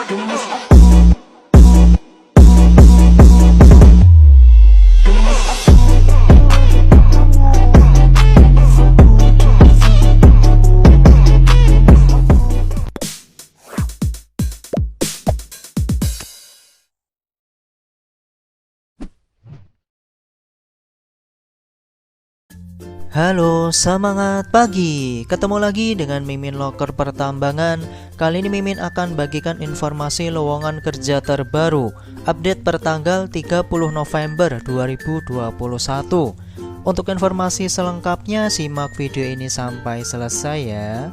Halo, semangat pagi. Ketemu lagi dengan Mimin Loker Pertambangan. Kali ini Mimin akan bagikan informasi lowongan kerja terbaru, update per tanggal 30 November 2021. Untuk informasi selengkapnya simak video ini sampai selesai ya.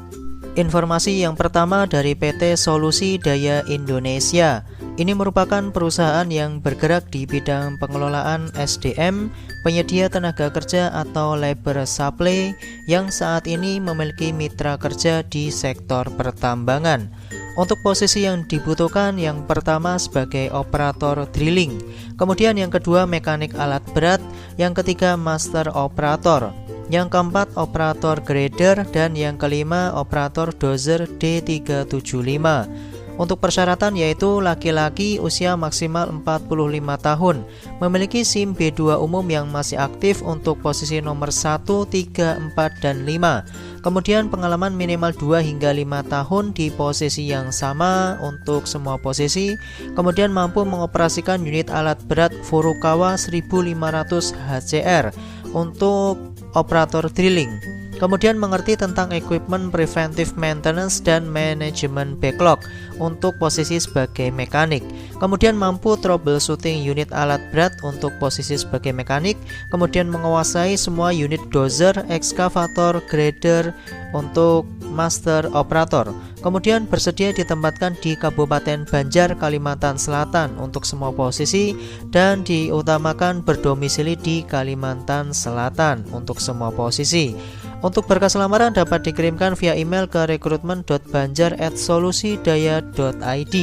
Informasi yang pertama dari PT Solusi Daya Indonesia. Ini merupakan perusahaan yang bergerak di bidang pengelolaan SDM, penyedia tenaga kerja atau labor supply yang saat ini memiliki mitra kerja di sektor pertambangan. Untuk posisi yang dibutuhkan, yang pertama sebagai operator drilling, kemudian yang kedua mekanik alat berat, yang ketiga master operator, yang keempat operator grader, dan yang kelima operator dozer D375. Untuk persyaratan yaitu laki-laki usia maksimal 45 tahun, memiliki SIM B2 umum yang masih aktif untuk posisi nomor 1, 3, 4, dan 5. Kemudian pengalaman minimal 2 hingga 5 tahun di posisi yang sama untuk semua posisi. Kemudian mampu mengoperasikan unit alat berat Furukawa 1500 HCR untuk operator drilling. Kemudian mengerti tentang equipment preventive maintenance dan manajemen backlog untuk posisi sebagai mekanik. Kemudian mampu troubleshooting unit alat berat untuk posisi sebagai mekanik. Kemudian menguasai semua unit dozer, ekskavator, grader untuk master operator. Kemudian bersedia ditempatkan di Kabupaten Banjar, Kalimantan Selatan untuk semua posisi, dan diutamakan berdomisili di Kalimantan Selatan untuk semua posisi. Untuk berkas lamaran dapat dikirimkan via email ke rekrutmen.banjar@solusidaya.id.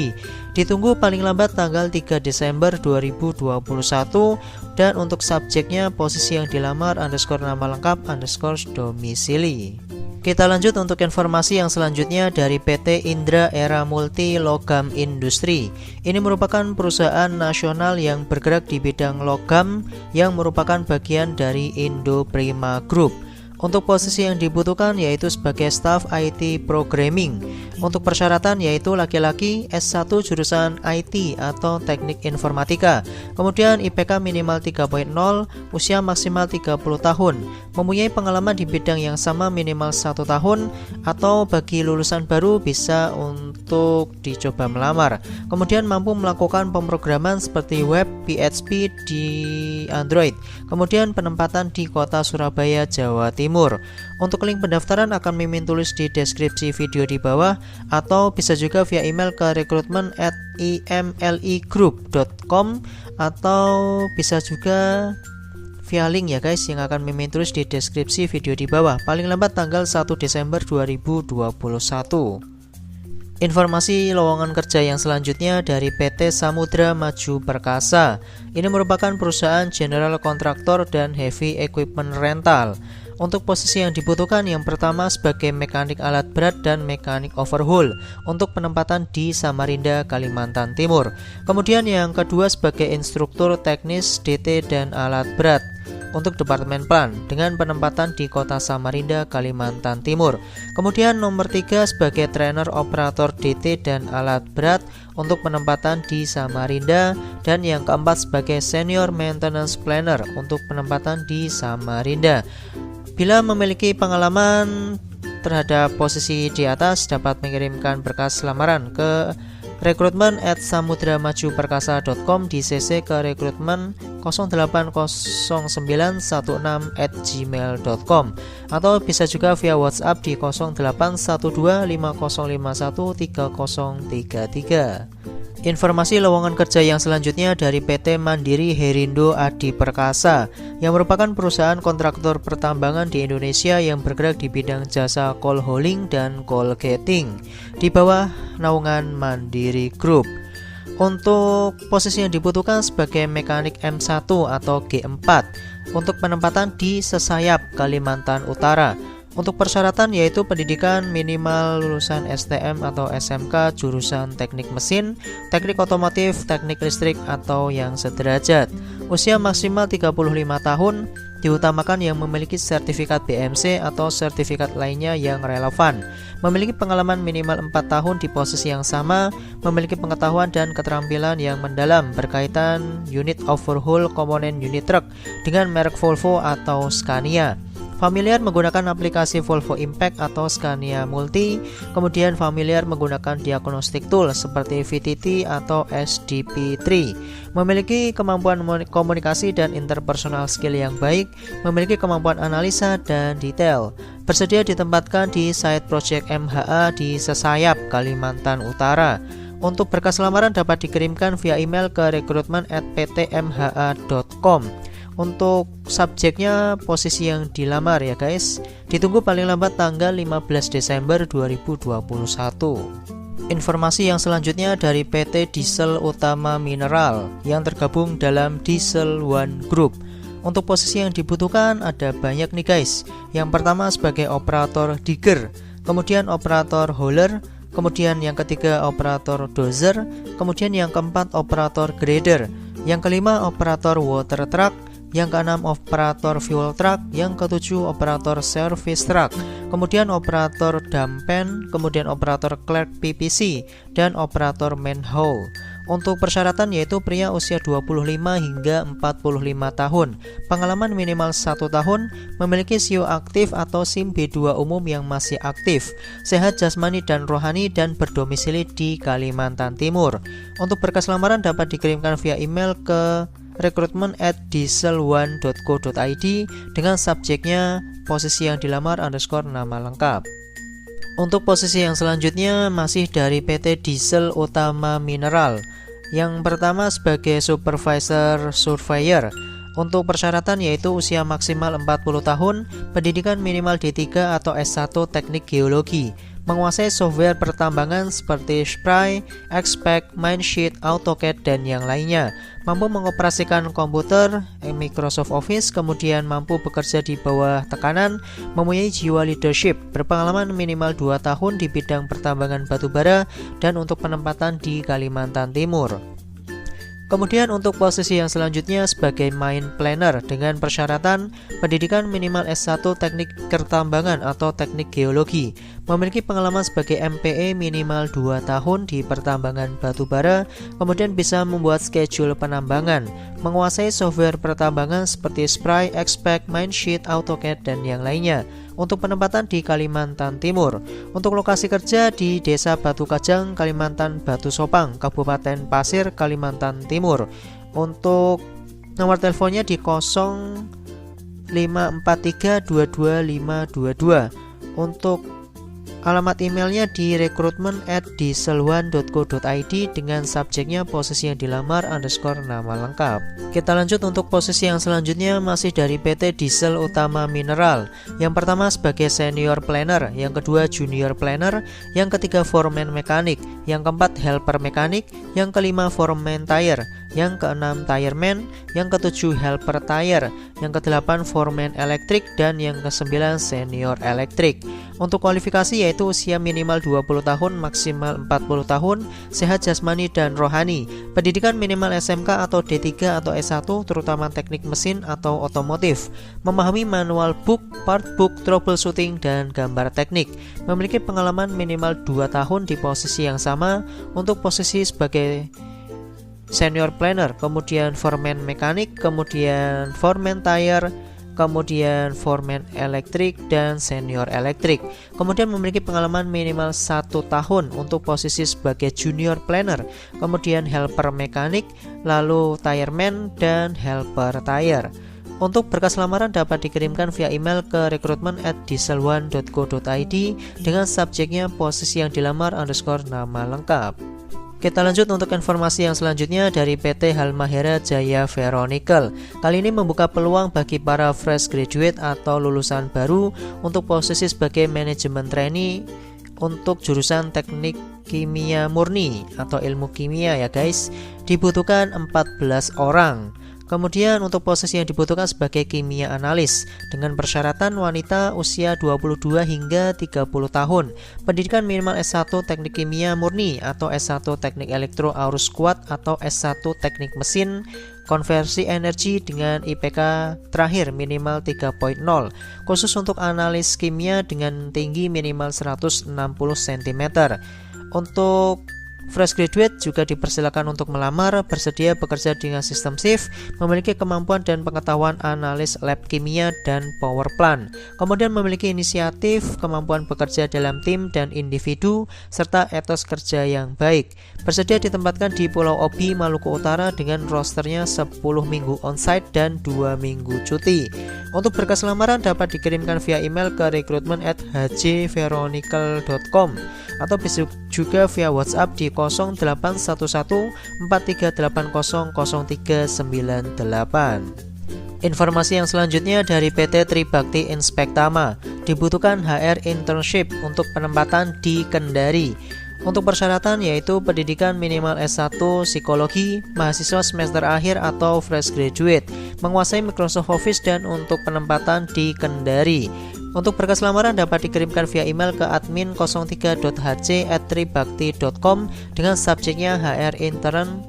Ditunggu paling lambat tanggal 3 Desember 2021. Dan untuk subjeknya posisi yang dilamar _nama lengkap _domisili. Kita lanjut untuk informasi yang selanjutnya dari PT Indra Era Multi Logam Industri. Ini merupakan perusahaan nasional yang bergerak di bidang logam yang merupakan bagian dari Indo Prima Group. Untuk posisi yang dibutuhkan yaitu sebagai staf IT Programming. Untuk persyaratan yaitu laki-laki S1 jurusan IT atau Teknik Informatika. Kemudian IPK minimal 3.0, usia maksimal 30 tahun. Mempunyai pengalaman di bidang yang sama minimal 1 tahun, atau bagi lulusan baru bisa untuk dicoba melamar. Kemudian mampu melakukan pemrograman seperti web, PHP di Android. Kemudian penempatan di kota Surabaya, Jawa Timur. Untuk link pendaftaran akan Mimin tulis di deskripsi video di bawah, atau bisa juga via email ke rekrutmen@imligroup.com, atau bisa juga via link ya guys yang akan Mimin tulis di deskripsi video di bawah, paling lambat tanggal 1 Desember 2021. Informasi lowongan kerja yang selanjutnya dari PT Samudra Maju Perkasa. Ini merupakan perusahaan general kontraktor dan heavy equipment rental. Untuk posisi yang dibutuhkan, yang pertama sebagai mekanik alat berat dan mekanik overhaul untuk penempatan di Samarinda, Kalimantan Timur. Kemudian yang kedua sebagai instruktur teknis DT dan alat berat untuk Departemen Plan dengan penempatan di kota Samarinda, Kalimantan Timur. Kemudian nomor 3 sebagai trainer operator DT dan alat berat untuk penempatan di Samarinda, dan yang keempat sebagai senior maintenance planner untuk penempatan di Samarinda. Bila memiliki pengalaman terhadap posisi di atas, dapat mengirimkan berkas lamaran ke rekrutmen@samudramajuperkasa.com di CC ke rekrutmen 080916@gmail.com, atau bisa juga via WhatsApp di 081250513033. Informasi lowongan kerja yang selanjutnya dari PT Mandiri Herindo Adi Perkasa, yang merupakan perusahaan kontraktor pertambangan di Indonesia yang bergerak di bidang jasa coal hauling dan coal gating di bawah naungan Mandiri Group. Untuk posisi yang dibutuhkan sebagai mekanik M1 atau G4 untuk penempatan di Sesayap, Kalimantan Utara. Untuk persyaratan yaitu pendidikan minimal lulusan STM atau SMK jurusan teknik mesin, teknik otomotif, teknik listrik atau yang sederajat. Usia maksimal 35 tahun, diutamakan yang memiliki sertifikat BMC atau sertifikat lainnya yang relevan, memiliki pengalaman minimal 4 tahun di posisi yang sama, memiliki pengetahuan dan keterampilan yang mendalam berkaitan unit overhaul komponen unit truk dengan merek Volvo atau Scania. Familiar menggunakan aplikasi Volvo Impact atau Scania Multi, kemudian familiar menggunakan diagnostic tool seperti VTT atau SDP3, memiliki kemampuan komunikasi dan interpersonal skill yang baik, memiliki kemampuan analisa dan detail, bersedia ditempatkan di site Project MHA di Sesayap, Kalimantan Utara. Untuk berkas lamaran dapat dikirimkan via email ke recruitment@ptmha.com. Untuk subjeknya posisi yang dilamar ya guys, ditunggu paling lambat tanggal 15 Desember 2021. Informasi yang selanjutnya dari PT Diesel Utama Mineral yang tergabung dalam Diesel One Group. Untuk posisi yang dibutuhkan ada banyak nih guys. Yang pertama sebagai operator digger, kemudian operator hauler, kemudian yang ketiga operator dozer, kemudian yang keempat operator grader, yang kelima operator water truck, yang keenam operator fuel truck, yang ketujuh operator service truck, kemudian operator dampen, kemudian operator clerk PPC, dan operator manhole. Untuk persyaratan yaitu pria usia 25 hingga 45 tahun, pengalaman minimal 1 tahun, memiliki SIO aktif atau SIM B2 umum yang masih aktif, sehat jasmani dan rohani, dan berdomisili di Kalimantan Timur. Untuk berkas lamaran dapat dikirimkan via email ke recruitment@dieselone.co.id dengan subjeknya posisi yang dilamar _ nama lengkap. Untuk posisi yang selanjutnya masih dari PT Diesel Utama Mineral. Yang pertama sebagai supervisor surveyor. Untuk persyaratan yaitu usia maksimal 40 tahun, pendidikan minimal D3 atau S1 teknik geologi, menguasai software pertambangan seperti Spry, Expect, Minesheet, AutoCAD, dan yang lainnya, mampu mengoperasikan komputer, Microsoft Office, kemudian mampu bekerja di bawah tekanan, mempunyai jiwa leadership, berpengalaman minimal 2 tahun di bidang pertambangan batubara, dan untuk penempatan di Kalimantan Timur. Kemudian untuk posisi yang selanjutnya sebagai mine planner dengan persyaratan pendidikan minimal S1 teknik pertambangan atau teknik geologi, memiliki pengalaman sebagai MPE minimal 2 tahun di pertambangan batubara, kemudian bisa membuat schedule penambangan, menguasai software pertambangan seperti Spry, Expect, Minesheet, AutoCAD, dan yang lainnya. Untuk penempatan di Kalimantan Timur. Untuk lokasi kerja di Desa Batu Kajang, Kalimantan Batu Sopang, Kabupaten Pasir, Kalimantan Timur. Untuk nomor teleponnya di 0543225522. Untuk alamat emailnya di recruitment@dieselone.co.id dengan subjeknya posisi yang dilamar _ nama lengkap. Kita lanjut untuk posisi yang selanjutnya masih dari PT Diesel Utama Mineral. Yang pertama sebagai senior planner, yang kedua junior planner, yang ketiga foreman mekanik, yang keempat helper mekanik, yang kelima foreman tire, yang keenam tireman, yang ketujuh helper tire, yang kedelapan foreman elektrik, dan yang kesembilan senior elektrik. Untuk kualifikasi yaitu usia minimal 20 tahun, maksimal 40 tahun, sehat jasmani dan rohani, pendidikan minimal SMK atau D3 atau S1 terutama teknik mesin atau otomotif, memahami manual book, part book, troubleshooting, dan gambar teknik, memiliki pengalaman minimal 2 tahun di posisi yang sama. Untuk posisi sebagai senior planner, kemudian foreman mekanik, kemudian foreman tire, kemudian foreman elektrik, dan senior elektrik. Kemudian memiliki pengalaman minimal 1 tahun untuk posisi sebagai junior planner, kemudian helper mekanik, lalu tireman, dan helper tire. Untuk berkas lamaran dapat dikirimkan via email ke recruitment@dieselone.co.id dengan subjeknya posisi yang dilamar _ nama lengkap. Kita lanjut untuk informasi yang selanjutnya dari PT Halmahera Jaya Ferronickel. Kali ini membuka peluang bagi para fresh graduate atau lulusan baru untuk posisi sebagai manajemen trainee untuk jurusan teknik kimia murni atau ilmu kimia ya guys. Dibutuhkan 14 orang. Kemudian untuk posisi yang dibutuhkan sebagai kimia analis dengan persyaratan wanita usia 22 hingga 30 tahun, pendidikan minimal S1 Teknik Kimia Murni atau S1 Teknik Elektro Arus Kuat atau S1 Teknik Mesin Konversi Energi dengan IPK terakhir minimal 3.0, khusus untuk analis kimia dengan tinggi minimal 160 cm. Untuk fresh graduate juga dipersilakan untuk melamar, bersedia bekerja dengan sistem shift, memiliki kemampuan dan pengetahuan analis lab kimia dan power plant, kemudian memiliki inisiatif, kemampuan bekerja dalam tim dan individu, serta etos kerja yang baik. Bersedia ditempatkan di Pulau Obi, Maluku Utara dengan rosternya 10 minggu onsite dan 2 minggu cuti. Untuk berkas lamaran dapat dikirimkan via email ke recruitment@hjveronical.com atau bisa juga via WhatsApp di 0811 43800398. Informasi yang selanjutnya dari PT Tribakti Inspektama, dibutuhkan HR internship untuk penempatan di Kendari. Untuk persyaratan yaitu pendidikan minimal S1 Psikologi, mahasiswa semester akhir atau fresh graduate, menguasai Microsoft Office dan untuk penempatan di Kendari. Untuk berkas lamaran dapat dikirimkan via email ke admin03.hc@tribakti.com dengan subjeknya HR intern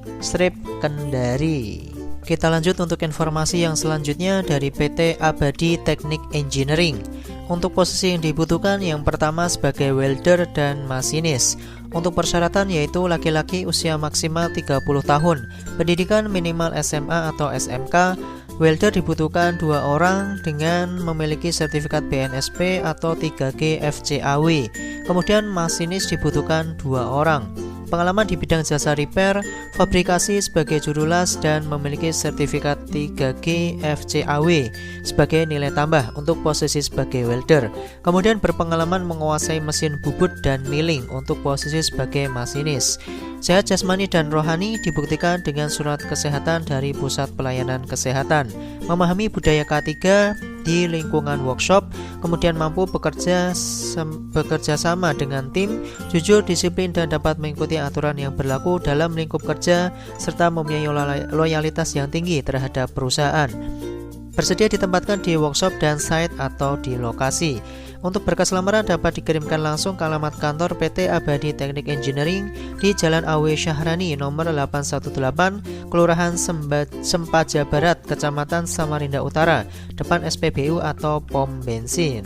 Kendari. Kita lanjut untuk informasi yang selanjutnya dari PT Abadi Teknik Engineering. Untuk posisi yang dibutuhkan yang pertama sebagai welder dan masinis. Untuk persyaratan yaitu laki-laki usia maksimal 30 tahun, pendidikan minimal SMA atau SMK. Welder dibutuhkan 2 orang dengan memiliki sertifikat BNSP atau 3G FCAW. Kemudian masinis dibutuhkan 2 orang. Pengalaman di bidang jasa repair, fabrikasi sebagai juru las dan memiliki sertifikat 3G FCAW sebagai nilai tambah untuk posisi sebagai welder. Kemudian berpengalaman menguasai mesin bubut dan milling untuk posisi sebagai masinis. Sehat jasmani dan rohani dibuktikan dengan surat kesehatan dari Pusat Pelayanan Kesehatan. Memahami budaya K3 di lingkungan workshop, kemudian mampu bekerja sama dengan tim, jujur, disiplin, dan dapat mengikuti aturan yang berlaku dalam lingkup kerja, serta mempunyai loyalitas yang tinggi terhadap perusahaan. Bersedia ditempatkan di workshop dan site atau di lokasi. Untuk berkas lamaran dapat dikirimkan langsung ke alamat kantor PT Abadi Teknik Engineering di Jalan Awe Syahrani nomor 818, Kelurahan Sempaja Barat, Kecamatan Samarinda Utara, depan SPBU atau pom bensin.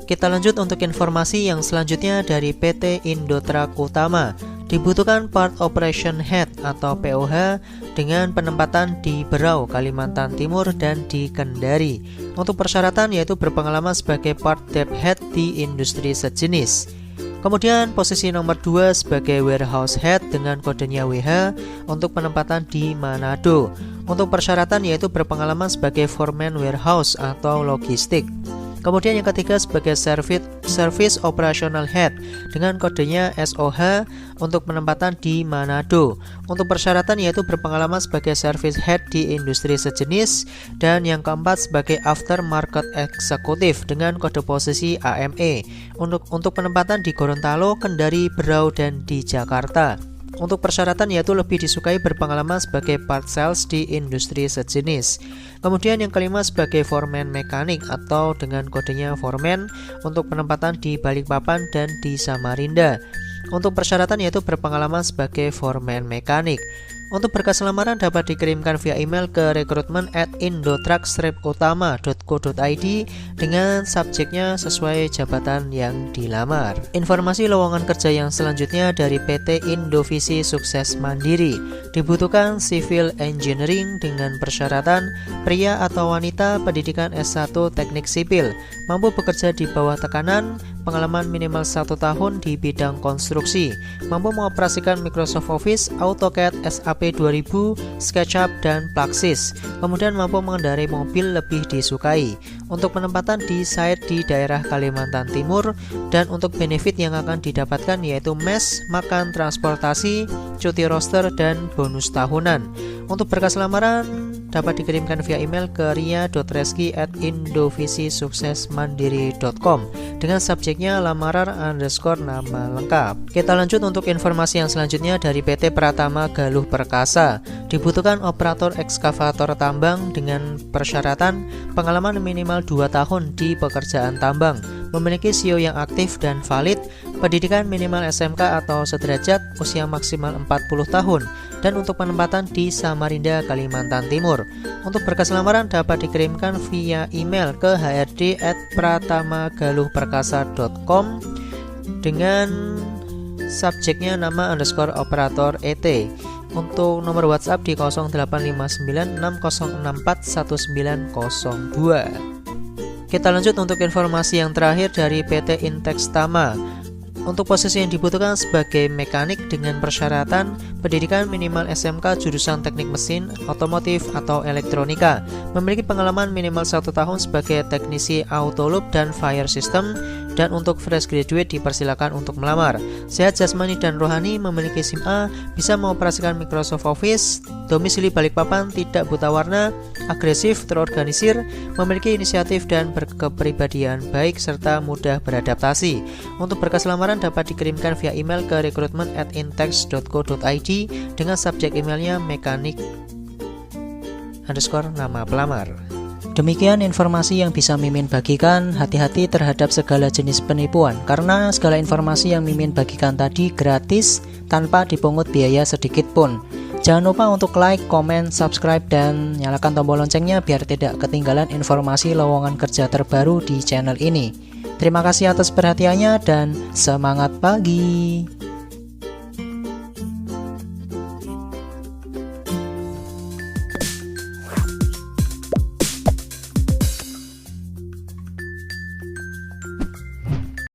Kita lanjut untuk informasi yang selanjutnya dari PT Indotrak Utama. Dibutuhkan Part Operation Head atau POH dengan penempatan di Berau, Kalimantan Timur dan di Kendari. Untuk persyaratan yaitu berpengalaman sebagai Part Dep Head di industri sejenis. Kemudian posisi nomor 2 sebagai Warehouse Head dengan kodenya WH untuk penempatan di Manado. Untuk persyaratan yaitu berpengalaman sebagai Foreman Warehouse atau logistik. Kemudian yang ketiga sebagai Service Operational Head dengan kodenya SOH untuk penempatan di Manado. Untuk persyaratan yaitu berpengalaman sebagai Service Head di industri sejenis. Dan yang keempat sebagai Aftermarket Executive dengan kode posisi AME untuk penempatan di Gorontalo, Kendari, Berau, dan di Jakarta. Untuk persyaratan yaitu lebih disukai berpengalaman sebagai part sales di industri sejenis. Kemudian yang kelima sebagai foreman mekanik atau dengan kodenya foreman untuk penempatan di Balikpapan dan di Samarinda. Untuk persyaratan yaitu berpengalaman sebagai foreman mekanik. Untuk berkas lamaran dapat dikirimkan via email ke recruitment@indotrak-utama.co.id dengan subjeknya sesuai jabatan yang dilamar. Informasi lowongan kerja yang selanjutnya dari PT Indovisi Sukses Mandiri. Dibutuhkan civil engineering dengan persyaratan pria atau wanita pendidikan S1 teknik sipil, mampu bekerja di bawah tekanan, pengalaman minimal 1 tahun di bidang konstruksi, mampu mengoperasikan Microsoft Office, AutoCAD, SAP 2000, SketchUp, dan Plaxis. Kemudian mampu mengendarai mobil lebih disukai. Untuk penempatan di site di daerah Kalimantan Timur, dan untuk benefit yang akan didapatkan yaitu mes, makan, transportasi, cuti roster, dan bonus tahunan. Untuk berkas lamaran dapat dikirimkan via email ke ria.reski@indovisi-suksesmandiri.com dengan subjeknya lamaran _ nama lengkap. Kita lanjut untuk informasi yang selanjutnya dari PT Pratama Galuh Perkasa. Dibutuhkan operator ekskavator tambang dengan persyaratan pengalaman minimal 2 tahun di pekerjaan tambang, memiliki SIO yang aktif dan valid, pendidikan minimal SMK atau sederajat, usia maksimal 40 tahun, dan untuk penempatan di Samarinda, Kalimantan Timur. Untuk berkas lamaran dapat dikirimkan via email ke hrd@pratamagaluhperkasa.com dengan subjeknya nama _ operator ET. Untuk nomor WhatsApp di 085960641902. Kita lanjut untuk informasi yang terakhir dari PT Intex Tama. Untuk posisi yang dibutuhkan sebagai mekanik dengan persyaratan pendidikan minimal SMK jurusan teknik mesin, otomotif, atau elektronika, memiliki pengalaman minimal 1 tahun sebagai teknisi autoloop dan fire system, dan untuk fresh graduate dipersilakan untuk melamar. Sehat jasmani dan rohani, memiliki SIM A, bisa mengoperasikan Microsoft Office, domisili Balikpapan, tidak buta warna, agresif, terorganisir, memiliki inisiatif dan berkepribadian baik, serta mudah beradaptasi. Untuk berkas lamaran dapat dikirimkan via email ke recruitment@intex.co.id dengan subjek emailnya mekanik _ nama pelamar. Demikian informasi yang bisa Mimin bagikan. Hati-hati terhadap segala jenis penipuan, karena segala informasi yang Mimin bagikan tadi gratis tanpa dipungut biaya sedikit pun. Jangan lupa untuk like, komen, subscribe, dan nyalakan tombol loncengnya biar tidak ketinggalan informasi lowongan kerja terbaru di channel ini. Terima kasih atas perhatiannya dan semangat pagi.